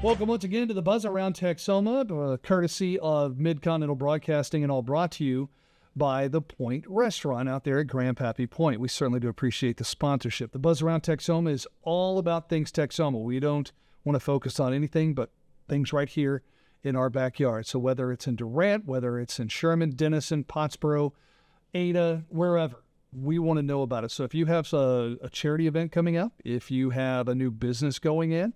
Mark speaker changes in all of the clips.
Speaker 1: Welcome once again to the Buzz Around Texoma, courtesy of Mid-Continental Broadcasting, and all brought to you by the Point Restaurant out there at Grandpappy Point. We certainly do appreciate the sponsorship. The Buzz Around Texoma is all about things Texoma. We don't want to focus on anything but things right here in our backyard. So whether it's in Durant, whether it's in Sherman, Denison, Pottsboro, Ada, wherever, we want to know about it. So if you have a charity event coming up, if you have a new business going in,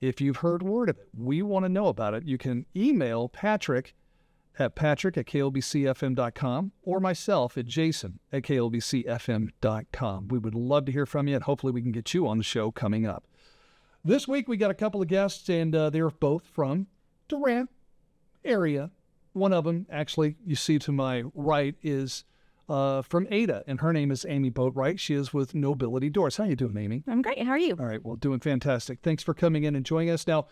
Speaker 1: if you've heard word of it, we want to know about it. You can email Patrick at klbcfm.com or myself at jason at klbcfm.com. We would love to hear from you, and hopefully we can get you on the show coming up. This week we got a couple of guests, and they're both from Durant area. One of them, actually, you see to my right, is from Ada, and her name is Amy Boatwright. She is with Nobility Doors. How you doing, Amy?
Speaker 2: I'm great. How are you?
Speaker 1: All right. Well, doing fantastic. Thanks for coming in and joining us. Now,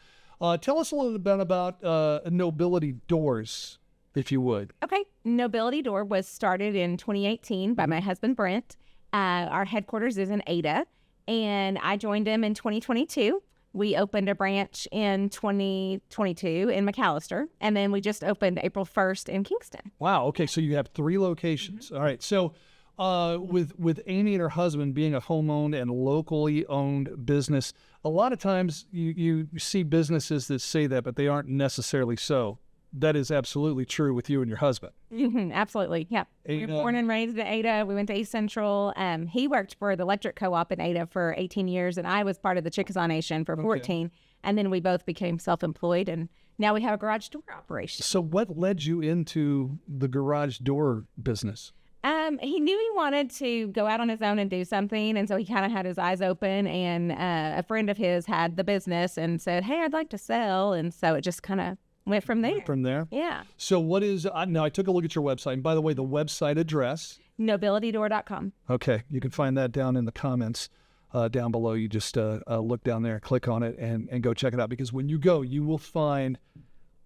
Speaker 1: tell us a little bit about Nobility Doors, if you would.
Speaker 2: Okay. Nobility Door was started in 2018 by my husband, Brent. Our headquarters is in Ada, and I joined him in 2022. We opened a branch in 2022 in McAllister, and then we just opened April 1st in Kingston.
Speaker 1: Wow. Okay. So you have 3 locations. All right. So with Amy and her husband being a home-owned and locally owned business, a lot of times you see businesses that say that, but they aren't necessarily so. That is absolutely true with you and your husband.
Speaker 2: Absolutely. Yeah. We were born and raised in Ada. We went to East Central. He worked for the electric co-op in Ada for 18 years, and I was part of the Chickasaw Nation for 14. Okay. And then we both became self-employed, and now we have a garage door operation.
Speaker 1: So what led you into the garage door business?
Speaker 2: He knew he wanted to go out on his own and do something, and so he kind of had his eyes open, and a friend of his had the business and said, hey, I'd like to sell, and so it just kind of went from there.
Speaker 1: From there?
Speaker 2: Yeah.
Speaker 1: So what is, now I took a look at your website, and by the way, the website address?
Speaker 2: nobilitydoor.com.
Speaker 1: Okay. You can find that down in the comments down below. You just look down there, click on it, and go check it out, because when you go, you will find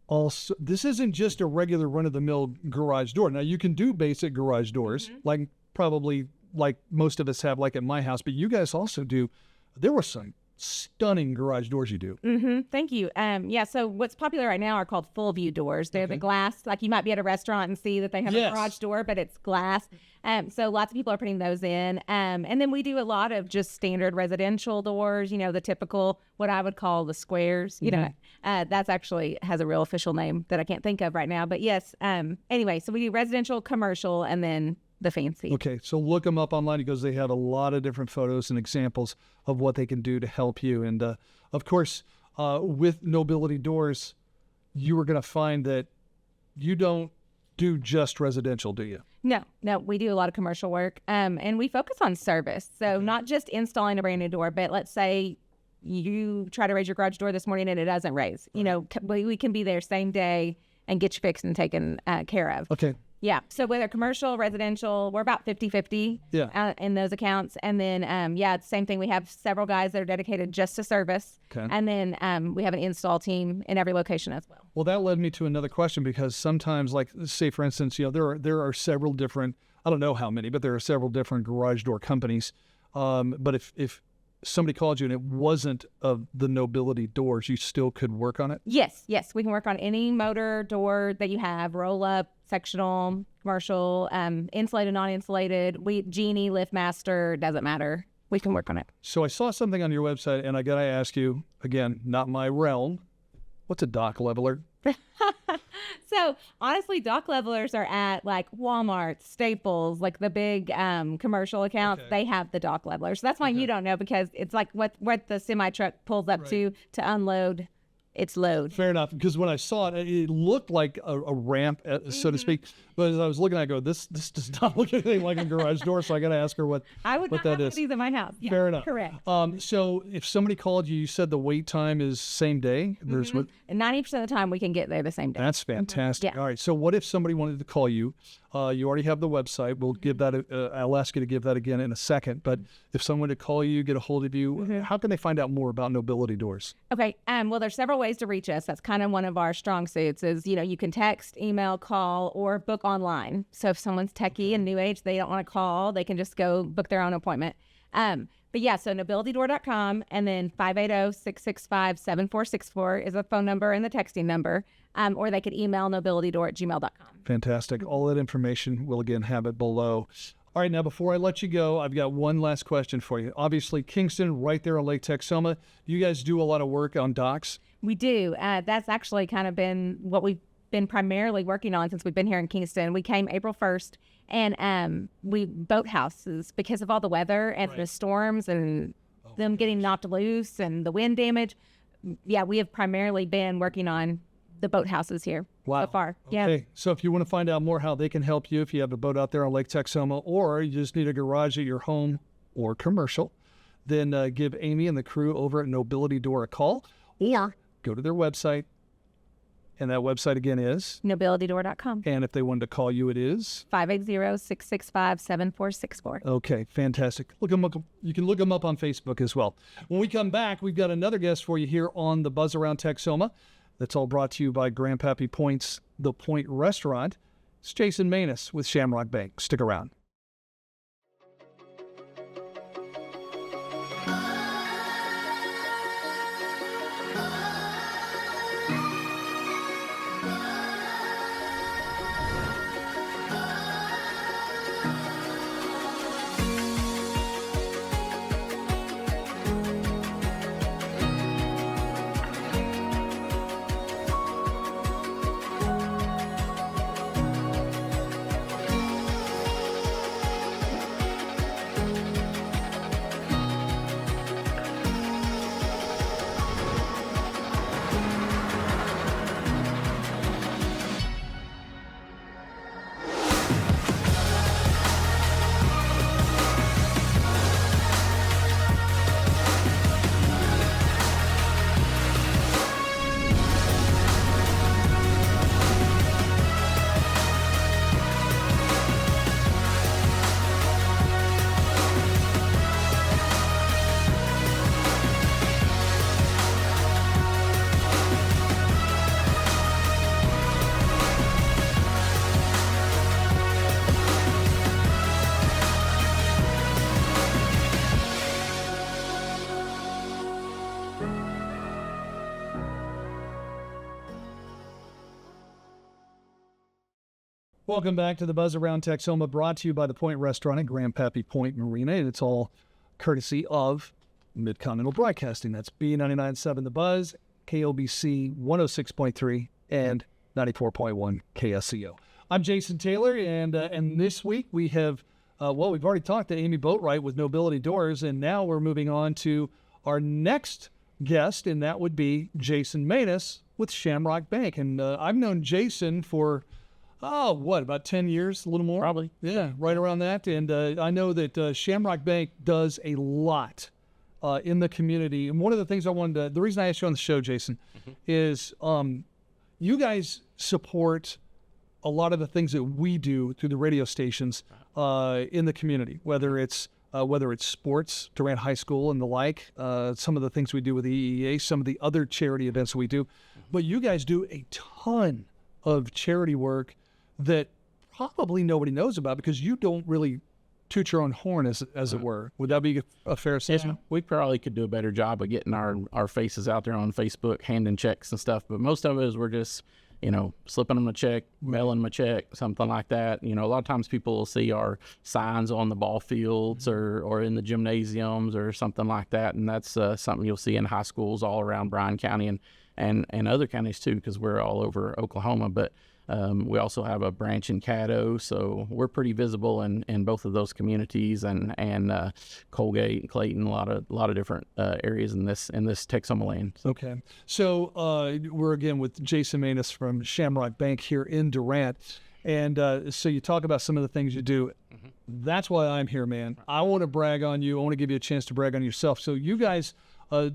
Speaker 1: also, this isn't just a regular run-of-the-mill garage door. Now, you can do basic garage doors, like probably like most of us have, like at my house, but you guys also do, there were some stunning garage doors you do.
Speaker 2: Thank you. Yeah, so what's popular right now are called full view doors. They're the glass, like you might be at a restaurant and see that they have a garage door, but it's glass. So lots of people are putting those in. And then we do a lot of just standard residential doors, you know, the typical, what I would call the squares, you know, that's actually has a real official name that I can't think of right now. But yes, anyway, so we do residential, commercial, and then the fancy.
Speaker 1: Okay, so look them up online, because they have a lot of different photos and examples of what they can do to help you. And of course, with Nobility Doors, you are going to find that you don't do just residential, do you?
Speaker 2: No, we do a lot of commercial work, and we focus on service. So not just installing a brand new door, but let's say you try to raise your garage door this morning and it doesn't raise. You know, we can be there same day and get you fixed and taken care of.
Speaker 1: Okay.
Speaker 2: Yeah. So whether commercial, residential, we're about 50-50 in those accounts. And then, it's the same thing. We have several guys that are dedicated just to service. Okay. And then we have an install team in every location as well. Well,
Speaker 1: that led me to another question, because sometimes, like, say, for instance, you know, there are several different, I don't know how many, but there are several different garage door companies. But if somebody called you and it wasn't of the Nobility Doors, you still could work on it?
Speaker 2: Yes. We can work on any motor door that you have, roll up, sectional, commercial, insulated, non-insulated, Genie, LiftMaster, doesn't matter. We can work on it.
Speaker 1: So I saw something on your website, and I got to ask you, again, not my realm, what's a dock leveler?
Speaker 2: So honestly, dock levelers are at like Walmart, Staples, like the big commercial accounts. Okay. They have the dock levelers. So that's why you don't know, because it's like what the semi truck pulls up to unload its load.
Speaker 1: Fair enough, because when I saw it, it looked like a ramp, so to speak. But as I was looking at it, I go, this does not look anything like a garage door, so I got to ask her what that is.
Speaker 2: I would not have these in my house. Yeah,
Speaker 1: fair enough.
Speaker 2: Correct.
Speaker 1: So if somebody called you, you said the wait time is same day?
Speaker 2: And 90% of the time we can get there the same day.
Speaker 1: That's fantastic.
Speaker 2: Yeah.
Speaker 1: All right, so what if somebody wanted to call you? You already have the website. We'll give that. I'll ask you to give that again in a second. But if someone to call you, get a hold of you, how can they find out more about Nobility Doors?
Speaker 2: Okay. Well, there's several ways to reach us. That's kind of one of our strong suits. Is you can text, email, call, or book online. So if someone's techie and new age, they don't want to call, they can just go book their own appointment. But yeah, so nobilitydoor.com, and then 580-665-7464 is the phone number and the texting number. Or they could email nobilitydoor@gmail.com.
Speaker 1: Fantastic. All that information, we'll again have it below. All right, now before I let you go, I've got one last question for you. Obviously, Kingston, right there on Lake Texoma. You guys do a lot of work on docks?
Speaker 2: We do. That's actually kind of been what we've been primarily working on since we've been here in Kingston. We came April 1st, and we boat houses because of all the weather and the storms and them getting knocked loose and the wind damage. Yeah, we have primarily been working on the boat houses here so far. Yeah.
Speaker 1: Okay, so if you want to find out more how they can help you, if you have a boat out there on Lake Texoma, or you just need a garage at your home or commercial, then give Amy and the crew over at Nobility Door a call, or go to their website. And that website again is?
Speaker 2: nobilitydoor.com.
Speaker 1: And if they wanted to call you, it is?
Speaker 2: 580-665-7464.
Speaker 1: Okay, fantastic. Look them up. You can look them up on Facebook as well. When we come back, we've got another guest for you here on the Buzz Around Texoma. That's all brought to you by Grandpappy Point's The Point Restaurant. It's Jason Manous with Shamrock Bank. Stick around. Welcome back to the Buzz Around Texoma, brought to you by the Point Restaurant at Grandpappy Point Marina, and it's all courtesy of Mid-Continental Broadcasting. That's B99.7 The Buzz, KOBC 106.3, and 94.1 KSCO. I'm Jason Taylor, and this week we have, we've already talked to Amy Boatwright with Nobility Doors, and now we're moving on to our next guest, and that would be Jason Manous with Shamrock Bank. And I've known Jason for about 10 years, a little more?
Speaker 3: Probably.
Speaker 1: Yeah, right around that. And I know that Shamrock Bank does a lot in the community. And one of the things the reason I asked you on the show, Jason, is you guys support a lot of the things that we do through the radio stations in the community, whether it's sports, Durant High School and the like, some of the things we do with the EEA, some of the other charity events we do. But you guys do a ton of charity work that probably nobody knows about because you don't really toot your own horn, as it were. Would that be a fair assessment?
Speaker 3: Yeah, we probably could do a better job of getting our faces out there on Facebook, handing checks and stuff. But most of it is we're just, slipping them a check, mailing them a check, something like that. A lot of times people will see our signs on the ball fields or in the gymnasiums or something like that. And that's something you'll see in high schools all around Bryan County and other counties too, because we're all over Oklahoma. But we also have a branch in Caddo, so we're pretty visible in both of those communities, and Colgate and Clayton, a lot of different areas in this Texoma land.
Speaker 1: Okay, so we're again with Jason Manous from Shamrock Bank here in Durant, and so you talk about some of the things you do. That's why I'm here, man. I want to brag on you. I want to give you a chance to brag on yourself. So you guys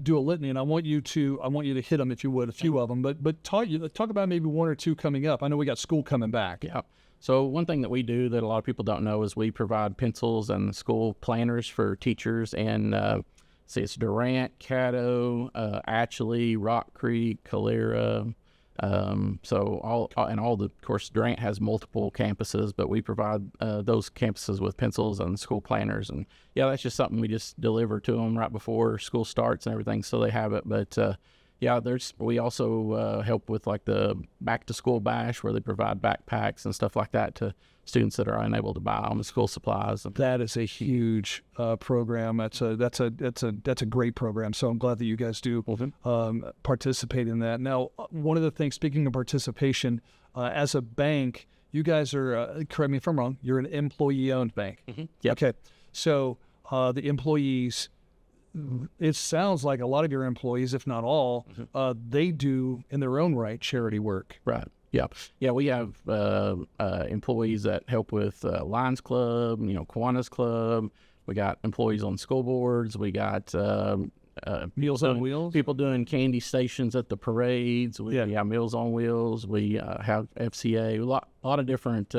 Speaker 1: do a litany, and I want you to hit them, if you would, a few of them. But talk about maybe one or two coming up. I know we got school coming back.
Speaker 3: Yeah. So one thing that we do that a lot of people don't know is we provide pencils and school planners for teachers in it's Durant, Caddo, Atchley, Rock Creek, Calera, So of course, Durant has multiple campuses, but we provide those campuses with pencils and school planners. And yeah, that's just something we just deliver to them right before school starts and everything, so they have it. But yeah, we also help with like the back to school bash, where they provide backpacks and stuff like that to students that are unable to buy on the school supplies.
Speaker 1: That is a huge program. That's a great program. So I'm glad that you guys do participate in that. Now, one of the things, speaking of participation, as a bank, you guys are, correct me if I'm wrong, you're an employee-owned bank.
Speaker 3: Yep.
Speaker 1: Okay. So the employees, it sounds like a lot of your employees, if not all, they do in their own right charity work.
Speaker 3: Right. Yeah. Yeah. We have employees that help with Lions Club, Kiwanis Club. We got employees on school boards. We got
Speaker 1: Meals on Wheels.
Speaker 3: People doing candy stations at the parades. We have Meals on Wheels. We have FCA. A lot of different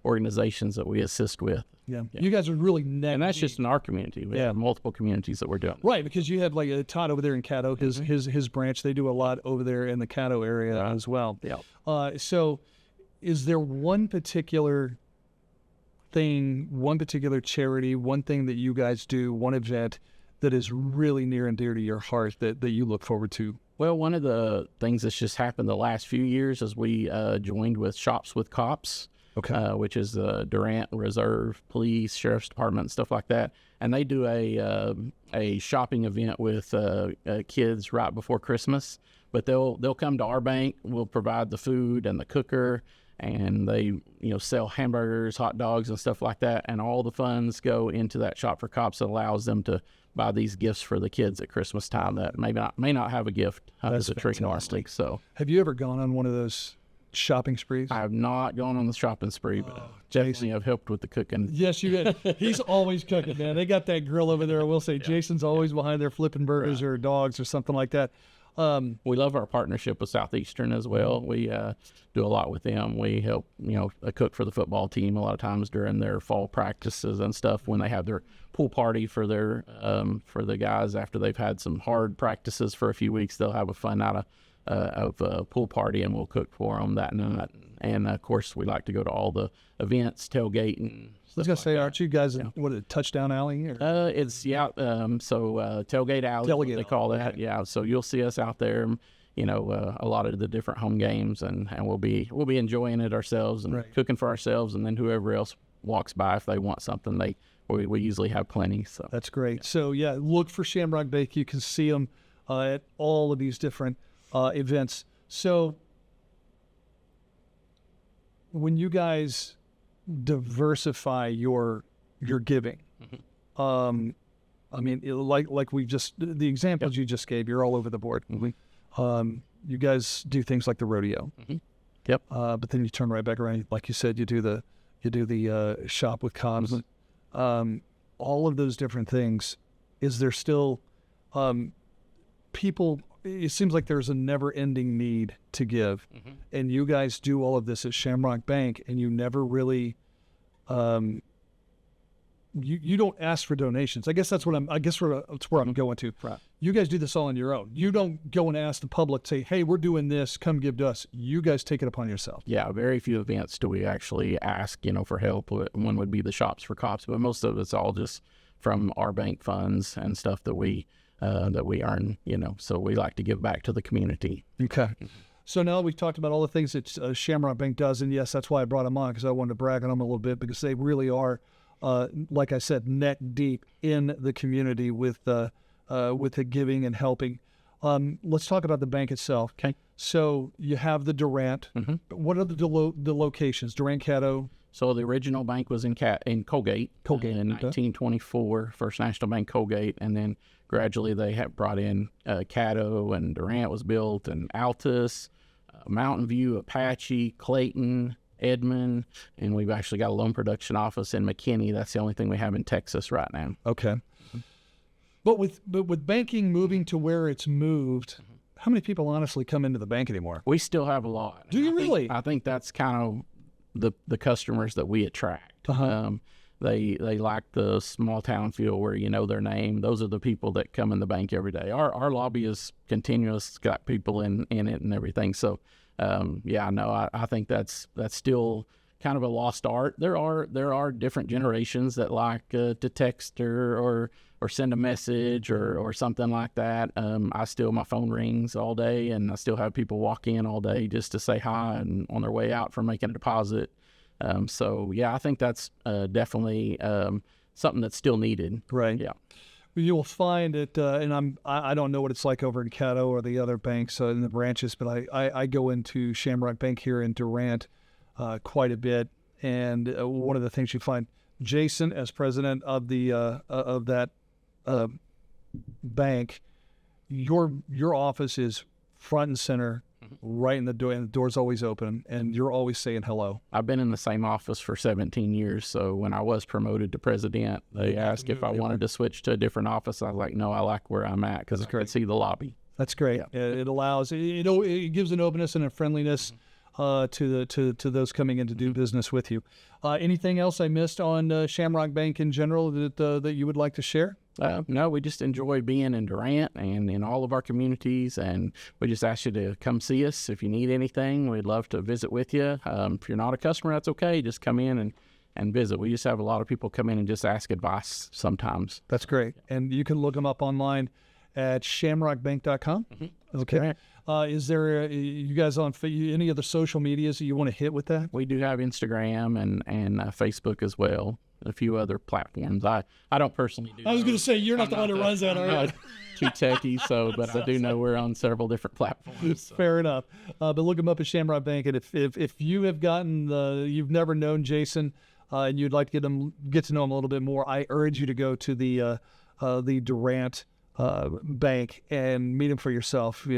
Speaker 3: organizations that we assist with.
Speaker 1: Yeah. You guys are really
Speaker 3: and that's just in our community. We have multiple communities that we're doing.
Speaker 1: Right, because you have like Todd over there in Caddo, his branch. They do a lot over there in the Caddo area as well.
Speaker 3: Yeah.
Speaker 1: So, is there one particular thing, one particular charity, one thing that you guys do, one event that is really near and dear to your heart that you look forward to?
Speaker 3: Well, one of the things that's just happened the last few years is we joined with Shops with Cops.
Speaker 1: Okay.
Speaker 3: Which is Durant Reserve, Police, Sheriff's Department, stuff like that. And they do a shopping event with kids right before Christmas. But they'll come to our bank. We'll provide the food and the cooker, and they sell hamburgers, hot dogs, and stuff like that. And all the funds go into that Shop for Cops that allows them to buy these gifts for the kids at Christmas time that may not have a gift as a tree normally. So,
Speaker 1: have you ever gone on one of those shopping sprees?
Speaker 3: I have not gone on the shopping spree, but definitely I've helped with the cooking.
Speaker 1: Yes, you did. He's always cooking, man. They got that grill over there. I will say, Jason's always behind there flipping burgers or dogs or something like that.
Speaker 3: We love our partnership with Southeastern as well. We do a lot with them. We help, cook for the football team a lot of times during their fall practices and stuff when they have their pool party for their for the guys after they've had some hard practices for a few weeks. They'll have a fun night of a pool party, and we'll cook for them that night. And of course, we like to go to all the events, tailgating.
Speaker 1: I was gonna say, aren't you guys in what a touchdown alley? Or?
Speaker 3: It's tailgate alley, what they call that. Okay. Yeah, so you'll see us out there, a lot of the different home games, and we'll be enjoying it ourselves and cooking for ourselves, and then whoever else walks by, if they want something, we usually have plenty. So
Speaker 1: that's great. So yeah, look for Shamrock Bank. You can see them at all of these different events. So when you guys diversify your giving, I mean, like we just, the examples you just gave, you're all over the board. You guys do things like the rodeo.
Speaker 3: Yep.
Speaker 1: But then you turn right back around, like you said, you do the shop with cops. All of those different things. Is there still people? It seems like there's a never-ending need to give, and you guys do all of this at Shamrock Bank, and you never really, you don't ask for donations. I guess that's where I'm going to.
Speaker 3: Right.
Speaker 1: You guys do this all on your own. You don't go and ask the public, say, "Hey, we're doing this. Come give to us." You guys take it upon yourself.
Speaker 3: Yeah, very few events do we actually ask, for help. One would be the Shops for Cops, but most of it's all just from our bank funds and stuff that we earn, so we like to give back to the community.
Speaker 1: Okay. So now we've talked about all the things that Shamrock Bank does, and yes, that's why I brought them on, because I wanted to brag on them a little bit, because they really are, like I said, neck deep in the community with the giving and helping. Let's talk about the bank itself.
Speaker 3: Okay. So
Speaker 1: you have the Durant. What are the locations? Durant, Caddo.
Speaker 3: So the original bank was in Colgate. In 1924, First National Bank Colgate, and then gradually they have brought in Caddo, and Durant was built, and Altus, Mountain View, Apache, Clayton, Edmond, and we've actually got a loan production office in McKinney. That's the only thing we have in Texas right now.
Speaker 1: Okay. But with banking moving to where it's moved, how many people honestly come into the bank anymore?
Speaker 3: We still have a lot.
Speaker 1: Do you really?
Speaker 3: I think that's kind of the customers that we attract. They like the small town feel where you know their name. Those are the people that come in the bank every day. Our lobby is continuous, got people in it and everything. So yeah, no, I think that's still kind of a lost art. There are different generations that like to text or send a message or something like that. My phone rings all day, and I still have people walk in all day just to say hi and on their way out for making a deposit. So yeah, I think that's definitely something that's still needed.
Speaker 1: Right.
Speaker 3: Yeah.
Speaker 1: You'll find it, and I don't know what it's like over in Caddo or the other banks in the branches, but I go into Shamrock Bank here in Durant quite a bit, and one of the things you find, Jason, as president of the of that bank, your office is front and center, right in the door, and the door's always open, and you're always saying hello.
Speaker 3: I've been in the same office for 17 years, so when I was promoted to president, they asked if I wanted to switch to a different office. I was like, no, I like where I'm at because I could see the lobby.
Speaker 1: That's great. Yeah. It allows, it gives an openness and a friendliness to those coming in to do business with you. Anything else I missed on Shamrock Bank in general that you would like to share?
Speaker 3: No, we just enjoy being in Durant and in all of our communities, and we just ask you to come see us. If you need anything, we'd love to visit with you. If you're not a customer, that's okay. Just come in and visit. We just have a lot of people come in and just ask advice sometimes.
Speaker 1: That's great. And you can look them up online at shamrockbank.com.
Speaker 3: Mm-hmm.
Speaker 1: Okay. Is there you guys on any other social medias that you want to hit with that?
Speaker 3: We do have Instagram and Facebook as well. A few other platforms. I don't personally do.
Speaker 1: I was going to say you're not the one who runs that, are you?
Speaker 3: Too techy, but I do know we're on several different platforms. So.
Speaker 1: Fair enough. But look them up at Shamrock Bank, and if you have you've never known Jason, and you'd like to get to know him a little bit more, I urge you to go to the Durant bank and meet him for yourself.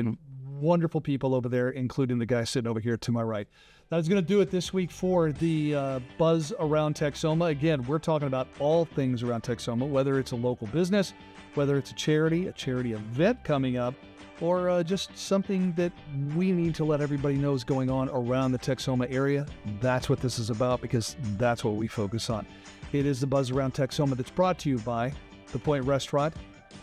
Speaker 1: Wonderful people over there, including the guy sitting over here to my right. That's going to do it this week for the Buzz Around Texoma. Again, we're talking about all things around Texoma, whether it's a local business, whether it's a charity event coming up, or just something that we need to let everybody know is going on around the Texoma area. That's what this is about, because that's what we focus on. It is the Buzz Around Texoma that's brought to you by The Point Restaurant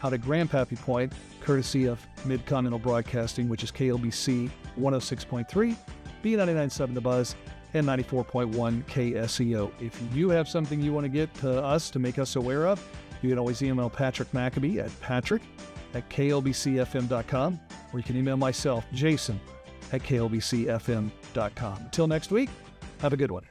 Speaker 1: out at Grandpappy Point, courtesy of Mid-Continental Broadcasting, which is KLBC 106.3, B99.7 The Buzz, and 94.1 KSEO. If you have something you want to get to us to make us aware of, you can always email Patrick Maccabee at patrick@klbcfm.com, or you can email myself, Jason, at klbcfm.com. Until next week, have a good one.